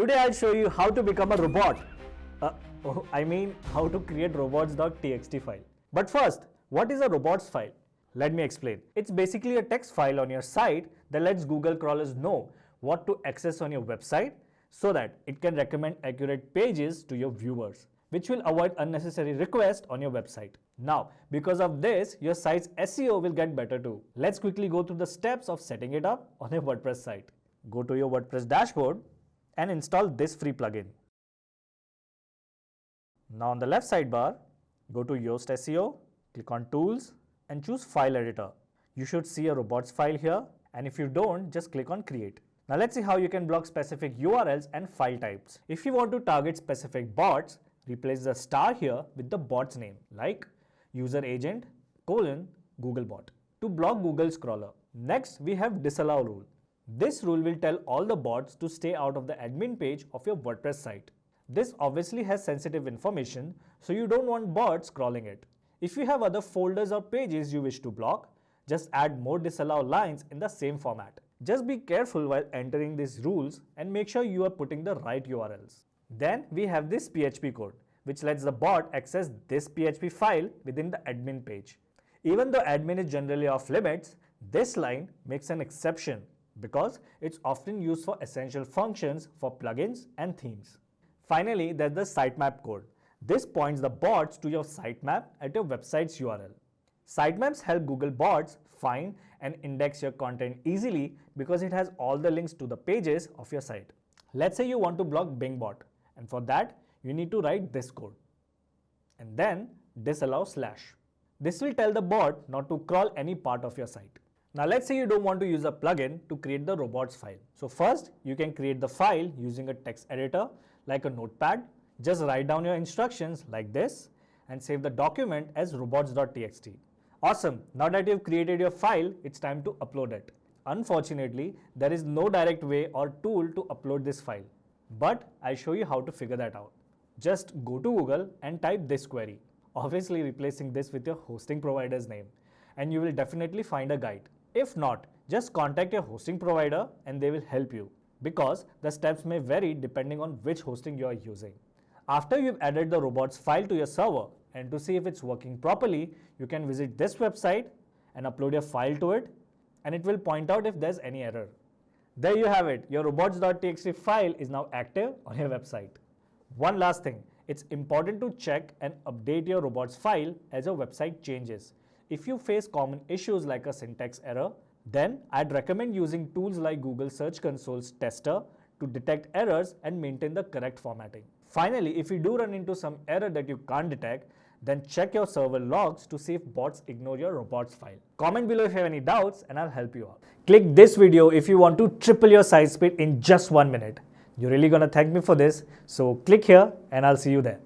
Today I'll show you how to become a robot. How to create robots.txt file. But first, what is a robots file? Let me explain. It's basically a text file on your site that lets Google crawlers know what to access on your website so that it can recommend accurate pages to your viewers, which will avoid unnecessary requests on your website. Now, because of this, your site's SEO will get better too. Let's quickly go through the steps of setting it up on a WordPress site. Go to your WordPress dashboard and install this free plugin. Now on the left sidebar, go to Yoast SEO, click on Tools and choose File Editor. You should see a robots file here, and if you don't, just click on Create. Now let's see how you can block specific URLs and file types. If you want to target specific bots, replace the star here with the bot's name, like user agent :Googlebot to block Google's crawler. Next, we have disallow rule. This rule will tell all the bots to stay out of the admin page of your WordPress site. This obviously has sensitive information, so you don't want bots crawling it. If you have other folders or pages you wish to block, just add more disallow lines in the same format. Just be careful while entering these rules and make sure you are putting the right URLs. Then we have this PHP code, which lets the bot access this PHP file within the admin page. Even though admin is generally off limits, this line makes an exception because it's often used for essential functions for plugins and themes. Finally, there's the sitemap code. This points the bots to your sitemap at your website's URL. Sitemaps help Google bots find and index your content easily because it has all the links to the pages of your site. Let's say you want to block Bing bot, and for that you need to write this code and then disallow /. This will tell the bot not to crawl any part of your site. Now let's say you don't want to use a plugin to create the robots file. So first, you can create the file using a text editor like a notepad. Just write down your instructions like this and save the document as robots.txt. Awesome, now that you've created your file, it's time to upload it. Unfortunately, there is no direct way or tool to upload this file, but I'll show you how to figure that out. Just go to Google and type this query, obviously replacing this with your hosting provider's name, and you will definitely find a guide. If not, just contact your hosting provider and they will help you, because the steps may vary depending on which hosting you are using. After you've added the robots file to your server, and to see if it's working properly, you can visit this website and upload your file to it, and it will point out if there's any error. There you have it, your robots.txt file is now active on your website. One last thing, it's important to check and update your robots file as your website changes. If you face common issues like a syntax error, then I'd recommend using tools like Google Search Console's tester to detect errors and maintain the correct formatting. Finally, if you do run into some error that you can't detect, then check your server logs to see if bots ignore your robots file. Comment below if you have any doubts and I'll help you out. Click this video if you want to triple your site speed in just 1 minute. You're really gonna thank me for this, so click here and I'll see you there.